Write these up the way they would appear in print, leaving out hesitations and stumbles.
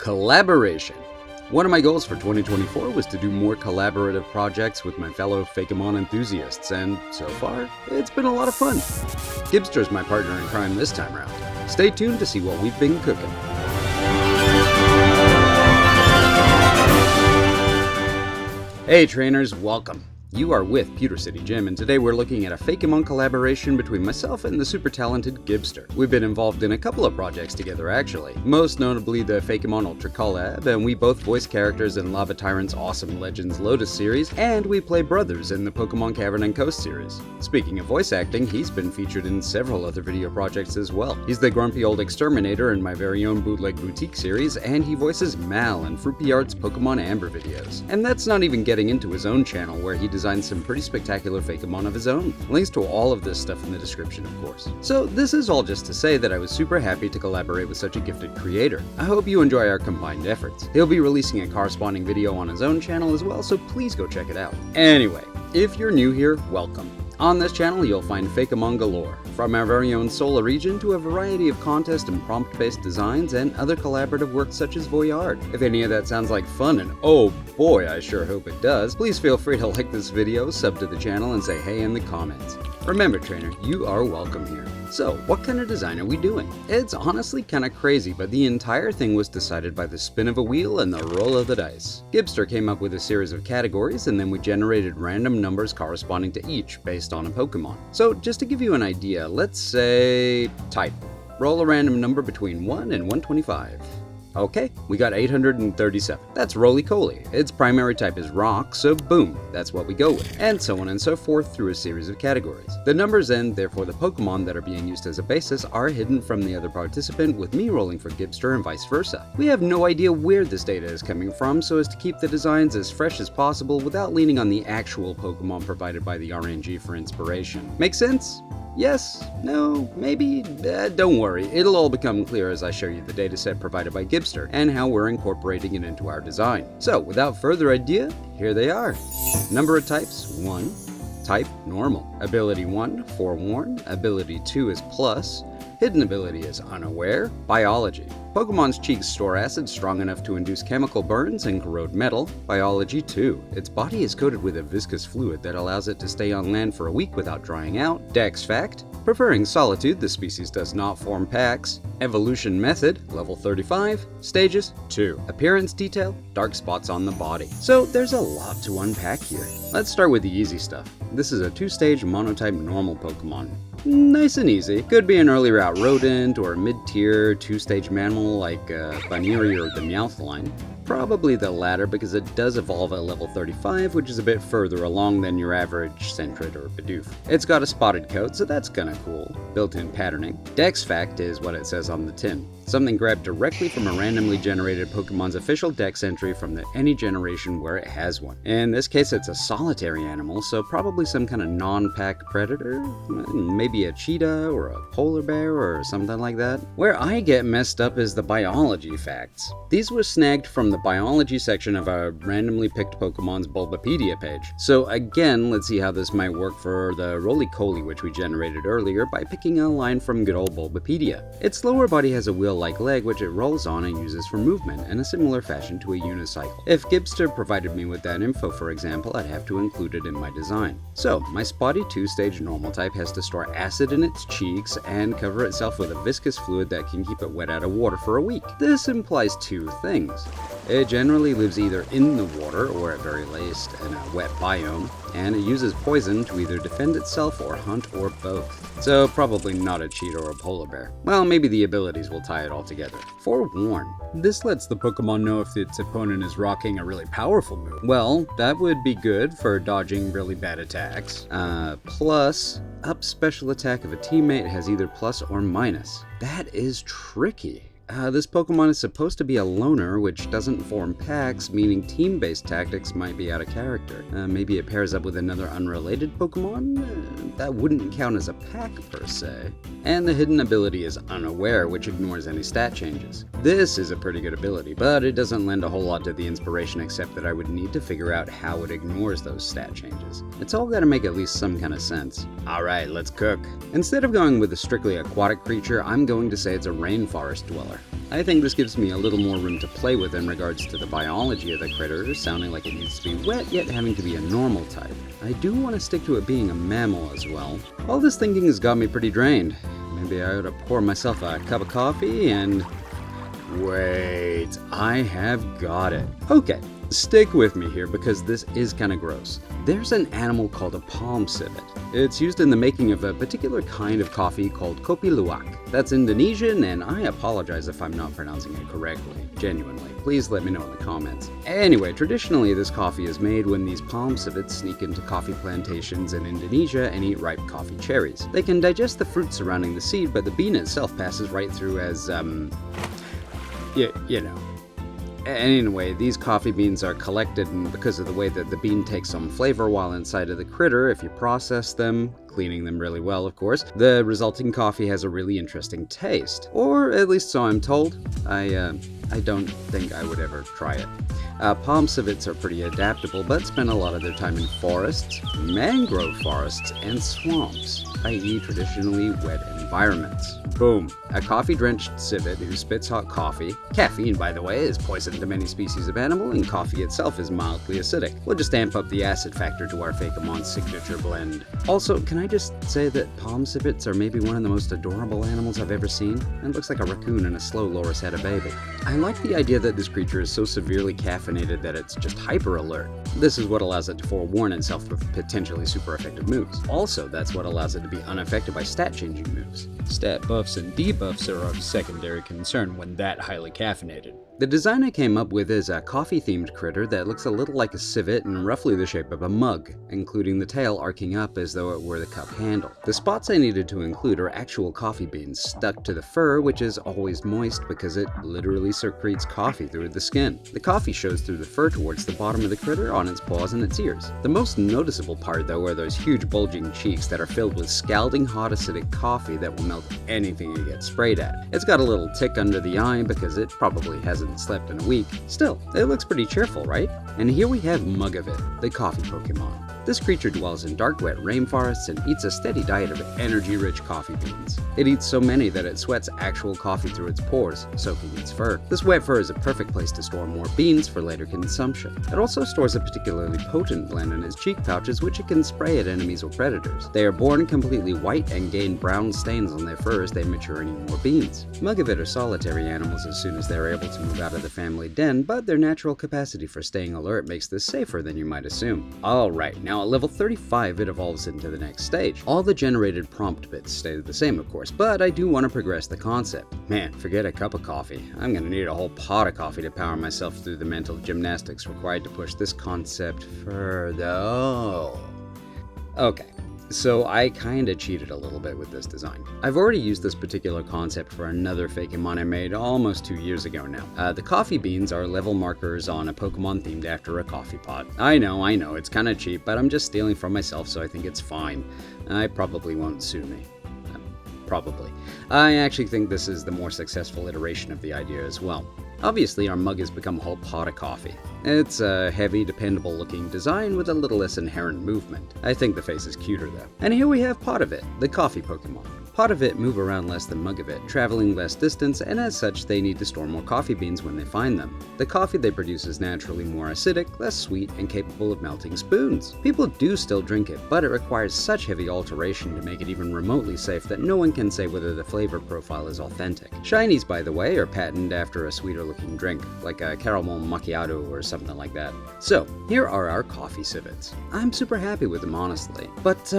Collaboration. One of my goals for 2024 was to do more collaborative projects with my fellow Fakemon enthusiasts, and so far, it's been a lot of fun. Gibbster's my partner in crime this time around. Stay tuned to see what we've been cooking. Hey trainers, welcome. You are with PewterCityJim, and today we're looking at a Fakemon collaboration between myself and the super talented Gibbster. We've been involved in a couple of projects together actually, most notably the Fakemon Ultra collab, and we both voice characters in Lava Tyrant's awesome Legends Lotus series, and we play brothers in the Pokémon Cavern and Coast series. Speaking of voice acting, he's been featured in several other video projects as well. He's the grumpy old exterminator in my very own Bootleg Boutique series, and he voices Mal in FruitPiart's Pokémon Amber videos. And that's not even getting into his own channel, where he designed some pretty spectacular Fakemon of his own. Links to all of this stuff in the description, of course. So this is all just to say that I was super happy to collaborate with such a gifted creator. I hope you enjoy our combined efforts. He'll be releasing a corresponding video on his own channel as well, so please go check it out. Anyway, if you're new here, welcome. On this channel, you'll find Fakemon galore, from our very own Solar region to a variety of contest and prompt-based designs and other collaborative work such as Voyard. If any of that sounds like fun, and oh boy, I sure hope it does, please feel free to like this video, sub to the channel, and say hey in the comments. Remember trainer, you are welcome here. So, what kind of design are we doing? It's honestly kinda crazy, but the entire thing was decided by the spin of a wheel and the roll of the dice. Gibbster came up with a series of categories, and then we generated random numbers corresponding to each based on a Pokemon. So, just to give you an idea, let's say type. Roll a random number between 1 and 125. Okay, we got 837. That's roly-coly. Its primary type is rock, so boom, that's what we go with. And so on and so forth through a series of categories. The numbers and therefore the Pokemon that are being used as a basis are hidden from the other participant, with me rolling for Gibbster and vice versa. We have no idea where this data is coming from so as to keep the designs as fresh as possible without leaning on the actual Pokemon provided by the RNG for inspiration. Make sense? Yes? No? Maybe? Don't worry, it'll all become clear as I show you the dataset provided by Gibbster and how we're incorporating it into our design. So, without further ado, here they are. Number of types, 1. Type, normal. Ability 1, forewarn. Ability 2 is plus. Hidden ability is unaware. Biology. Pokemon's cheeks store acid strong enough to induce chemical burns and corrode metal. Biology 2. Its body is coated with a viscous fluid that allows it to stay on land for a week without drying out. Dex fact. Preferring solitude, the species does not form packs. Evolution method, level 35. Stages, 2. Appearance detail, dark spots on the body. So there's a lot to unpack here. Let's start with the easy stuff. This is a 2-stage monotype normal Pokemon. Nice and easy. Could be an early route rodent or a mid-tier 2-stage mammal like Baniri or the Meowth line. Probably the latter because it does evolve at level 35, which is a bit further along than your average Sentret or Bidoof. It's got a spotted coat, so that's kinda cool. Built-in patterning. Dex fact is what it says on the tin. Something grabbed directly from a randomly generated Pokemon's official Dex entry from any generation where it has one. In this case, it's a solitary animal, so probably some kind of non-pack predator? Maybe a cheetah or a polar bear or something like that. Where I get messed up is the biology facts. These were snagged from the biology section of a randomly picked Pokemon's Bulbapedia page. So again, let's see how this might work for the roly-coly which we generated earlier by picking a line from good old Bulbapedia. Its lower body has a wheel-like leg which it rolls on and uses for movement in a similar fashion to a unicycle. If Gibbster provided me with that info, for example, I'd have to include it in my design. So, my spotty 2-stage normal type has to store acid in its cheeks and cover itself with a viscous fluid that can keep it wet out of water for a week. This implies two things. It generally lives either in the water or at very least in a wet biome, and it uses poison to either defend itself or hunt or both. So probably not a cheetah or a polar bear. Well, maybe the abilities will tie it all together. Forewarn. This lets the Pokemon know if its opponent is rocking a really powerful move. Well, that would be good for dodging really bad attacks. Plus, up special attack if a teammate has either plus or minus. That is tricky. This Pokemon is supposed to be a loner, which doesn't form packs, meaning team-based tactics might be out of character. Maybe it pairs up with another unrelated Pokemon? That wouldn't count as a pack per se. And the hidden ability is unaware, which ignores any stat changes. This is a pretty good ability, but it doesn't lend a whole lot to the inspiration except that I would need to figure out how it ignores those stat changes. It's all gotta make at least some kind of sense. Alright, let's cook. Instead of going with a strictly aquatic creature, I'm going to say it's a rainforest dweller. I think this gives me a little more room to play with in regards to the biology of the critter, sounding like it needs to be wet yet having to be a normal type. I do want to stick to it being a mammal as well. All this thinking has got me pretty drained. Maybe I ought to pour myself a cup of coffee and... Wait, I have got it. Okay, stick with me here because this is kind of gross. There's an animal called a palm civet. It's used in the making of a particular kind of coffee called kopi luwak. That's Indonesian, and I apologize if I'm not pronouncing it correctly. Genuinely. Please let me know in the comments. Anyway, traditionally this coffee is made when these palm civets sneak into coffee plantations in Indonesia and eat ripe coffee cherries. They can digest the fruit surrounding the seed, but the bean itself passes right through as, you know. Anyway, these coffee beans are collected, and because of the way that the bean takes some flavor while inside of the critter, if you process them, cleaning them really well of course, the resulting coffee has a really interesting taste. Or at least so I'm told. I don't think I would ever try it. Palm civets are pretty adaptable, but spend a lot of their time in forests, mangrove forests, and swamps, i.e. traditionally wet environments. Boom. A coffee-drenched civet who spits hot coffee. Caffeine, by the way, is poison to many species of animal, and coffee itself is mildly acidic. We'll just amp up the acid factor to our Fakemon signature blend. Also, can I just say that palm civets are maybe one of the most adorable animals I've ever seen? It looks like a raccoon and a slow loris had a baby. I like the idea that this creature is so severely caffeinated that it's just hyper alert. This is what allows it to forewarn itself with potentially super effective moves. Also, that's what allows it to be unaffected by stat changing moves. Stat buffs and debuffs are of secondary concern when that highly caffeinated. The design I came up with is a coffee-themed critter that looks a little like a civet and roughly the shape of a mug, including the tail arcing up as though it were the cup handle. The spots I needed to include are actual coffee beans stuck to the fur, which is always moist because it literally secretes coffee through the skin. The coffee shows through the fur towards the bottom of the critter on its paws and its ears. The most noticeable part though are those huge bulging cheeks that are filled with scalding hot acidic coffee that will melt anything you get sprayed at. It's got a little tick under the eye because it probably hasn't slept in a week. Still, it looks pretty cheerful, right? And here we have Mugavit, the coffee Pokemon. This creature dwells in dark, wet rainforests and eats a steady diet of energy-rich coffee beans. It eats so many that it sweats actual coffee through its pores, soaking its fur. This wet fur is a perfect place to store more beans for later consumption. It also stores a particularly potent blend in its cheek pouches, which it can spray at enemies or predators. They are born completely white and gain brown stains on their fur as they mature and eat more beans. Mugavit are solitary animals as soon as they're able to move out of the family den, but their natural capacity for staying alert makes this safer than you might assume. Alright, now at level 35 it evolves into the next stage. All the generated prompt bits stay the same of course, but I do want to progress the concept. Man, forget a cup of coffee. I'm gonna need a whole pot of coffee to power myself through the mental gymnastics required to push this concept further. Oh. Okay. So I kinda cheated a little bit with this design. I've already used this particular concept for another Fakemon I made almost 2 years ago now. The coffee beans are level markers on a Pokemon themed after a coffee pot. I know, it's kinda cheap, but I'm just stealing from myself so I think it's fine. I probably won't sue me. Probably. I actually think this is the more successful iteration of the idea as well. Obviously, our mug has become a whole pot of coffee. It's a heavy, dependable looking design with a little less inherent movement. I think the face is cuter though. And here we have Potavit, the coffee Pokemon. Potavit move around less than Mugavit, traveling less distance, and as such they need to store more coffee beans when they find them. The coffee they produce is naturally more acidic, less sweet, and capable of melting spoons. People do still drink it, but it requires such heavy alteration to make it even remotely safe that no one can say whether the flavor profile is authentic. Shinies, by the way, are patented after a sweeter looking drink, like a caramel macchiato or something like that. So, here are our coffee civets. I'm super happy with them honestly, but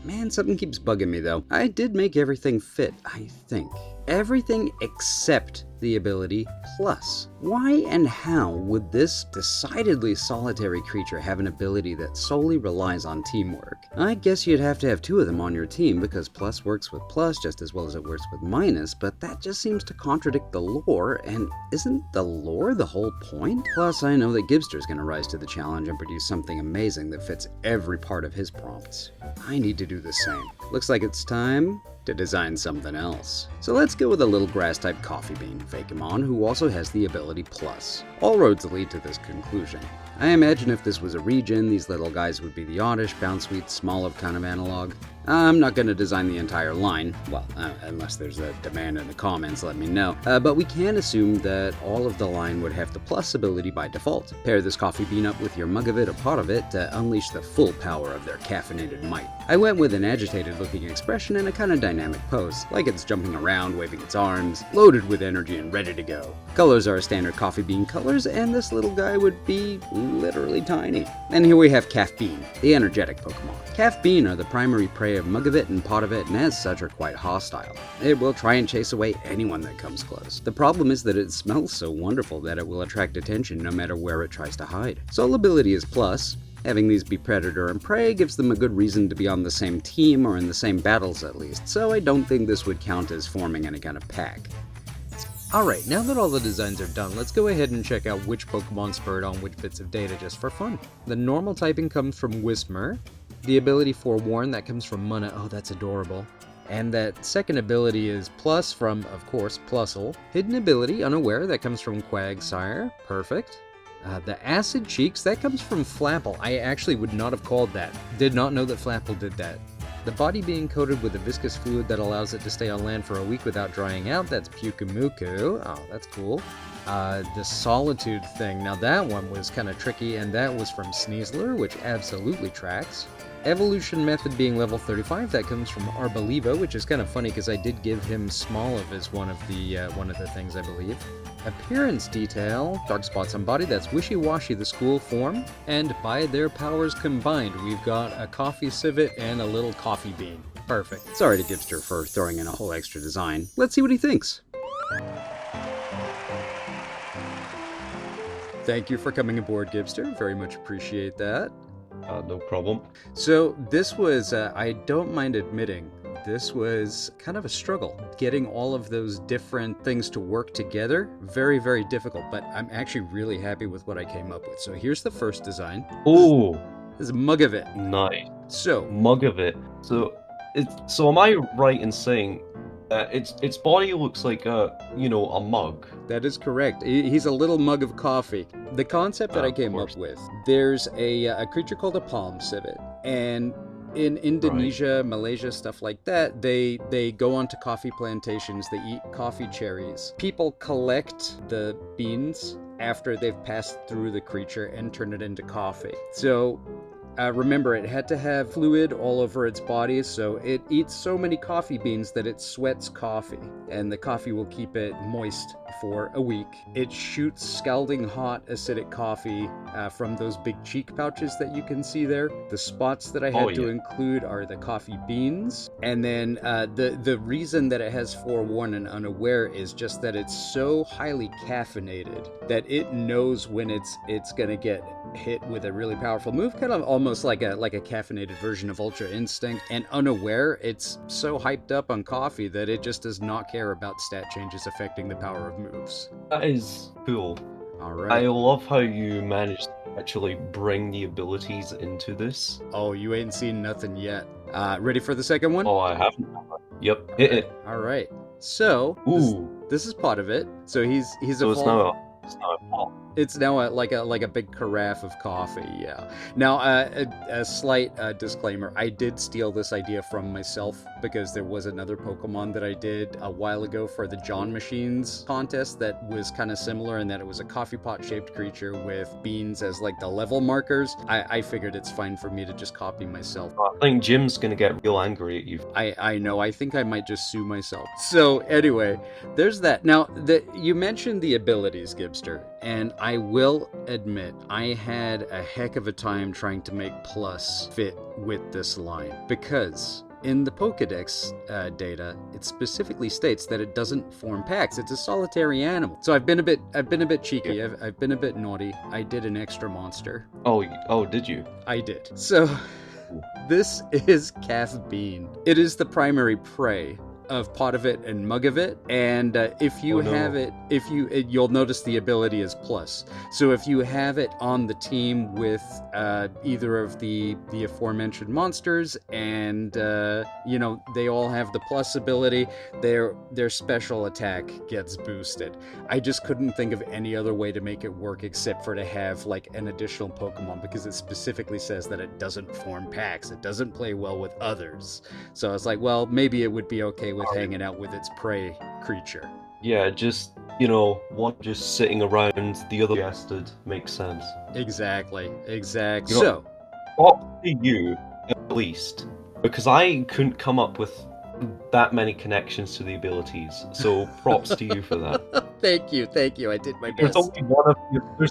man, something keeps bugging me though. I did make everything fit, I think. Everything except the ability Plus. Why and how would this decidedly solitary creature have an ability that solely relies on teamwork? I guess you'd have to have two of them on your team because Plus works with Plus just as well as it works with Minus, but that just seems to contradict the lore, and isn't the lore the whole point? Plus, I know that Gibbster's gonna rise to the challenge and produce something amazing that fits every part of his prompts. I need to do the same. Looks like it's time to design something else. So let's go with a little grass-type coffee bean Fakemon who also has the ability Plus. All roads lead to this conclusion. I imagine if this was a region, these little guys would be the oddish, bounce sweet, Smoliv kind of analog. I'm not going to design the entire line, well, unless there's a demand in the comments, let me know, but we can assume that all of the line would have the plus ability by default. Pair this coffee bean up with your mug of it or pot of it to unleash the full power of their caffeinated might. I went with an agitated looking expression and a kind of dynamic pose, like it's jumping around, waving its arms, loaded with energy and ready to go. Colors are standard coffee bean colors, and this little guy would be literally tiny. And here we have Calf Bean, the energetic Pokemon. Calf Bean are the primary prey of Mugavit and Potavit, and as such are quite hostile. It will try and chase away anyone that comes close. The problem is that it smells so wonderful that it will attract attention no matter where it tries to hide. Soul ability is plus. Having these be predator and prey gives them a good reason to be on the same team or in the same battles at least, so I don't think this would count as forming any kind of pack. Alright, now that all the designs are done, let's go ahead and check out which Pokemon spurred on which bits of data just for fun. The normal typing comes from Whismur, the ability Forewarn that comes from Munna, oh that's adorable, and that second ability is Plus from, of course, Plusle. Hidden ability, Unaware, that comes from Quagsire, perfect. The Acid Cheeks, that comes from Flapple. I actually would not have called that. Did not know that Flapple did that. The body being coated with a viscous fluid that allows it to stay on land for a week without drying out, that's Pukumuku. Oh, that's cool. The Solitude thing, now that one was kind of tricky, and that was from Sneasler, which absolutely tracks. Evolution method being level 35, that comes from Arbolivo, which is kind of funny because I did give him Smoliv as one of the things, I believe. Appearance detail, dark spots on body, that's Wishy-Washy, the school form. And by their powers combined, we've got a coffee civet and a little coffee bean. Perfect. Sorry to Gibbster for throwing in a whole extra design. Let's see what he thinks. Thank you for coming aboard, Gibbster. Very much appreciate that. No problem. So this was, I don't mind admitting, this was kind of a struggle. Getting all of those different things to work together, very, very difficult, but I'm actually really happy with what I came up with. So here's the first design. Oh! This is Mugavit. Nice. So. Mugavit. So am I right in saying its body looks like a mug? That is correct. He's a little mug of coffee. The concept that I came up with, there's a creature called a palm civet, and in Indonesia, Malaysia, stuff like that, they go onto coffee plantations, they eat coffee cherries. People collect the beans after they've passed through the creature and turn it into coffee. So remember, it had to have fluid all over its body, so it eats so many coffee beans that it sweats coffee, and the coffee will keep it moist for a week. It shoots scalding hot acidic coffee from those big cheek pouches that you can see there. The spots that I had to include are the coffee beans, and then the reason that it has Forewarn and Unaware is just that it's so highly caffeinated that it knows when it's gonna get hit with a really powerful move, kind of almost like a caffeinated version of Ultra Instinct. And Unaware, it's so hyped up on coffee that it just does not care about stat changes affecting the power of moves. That is cool. All right. I love how you managed to actually bring the abilities into this. Oh, you ain't seen nothing yet. Ready for the second one? Oh, I haven't. Yep, hit it. All right. So, this is part of it. So he's so evolved. It's not a pot. It's now like a big carafe of coffee, yeah. Now, a slight disclaimer, I did steal this idea from myself because there was another Pokemon that I did a while ago for the John Machines contest that was kind of similar in that it was a coffee pot shaped creature with beans as like the level markers. I figured it's fine for me to just copy myself. I think Jim's gonna get real angry at you. I know, I think I might just sue myself. So anyway, there's that. Now, you mentioned the abilities, Gibbster, and I will admit, I had a heck of a time trying to make Plus fit with this line, because in the Pokedex data, it specifically states that it doesn't form packs. It's a solitary animal. So I've been a bit cheeky. Yeah. I've been a bit naughty. I did an extra monster. Oh, did you? I did. So this is Calf Bean. It is the primary prey of Pot of It and Mug of It, and if you have it, you'll notice the ability is plus. So if you have it on the team with either of the aforementioned monsters, and you know, they all have the plus ability, their special attack gets boosted. I just couldn't think of any other way to make it work except for to have like an additional Pokemon, because it specifically says that it doesn't form packs, it doesn't play well with others. So it's like, well, maybe it would be okay with hanging out with its prey creature. Yeah, just, you know, one just sitting around, the other suggested makes sense. Exactly. You know, So, props to you, at least, because I couldn't come up with that many connections to the abilities. So props to you for that. thank you. I did my There's best.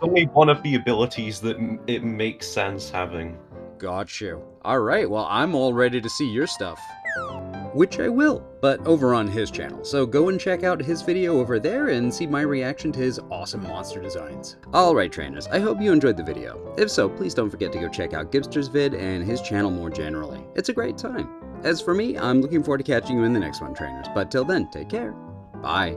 only one of the abilities that it makes sense having. Got you. All right, well, I'm all ready to see your stuff. Which I will, but over on his channel. So go and check out his video over there and see my reaction to his awesome monster designs. Alright trainers, I hope you enjoyed the video. If so, please don't forget to go check out Gibbster's vid and his channel more generally. It's a great time. As for me, I'm looking forward to catching you in the next one, trainers. But till then, take care. Bye.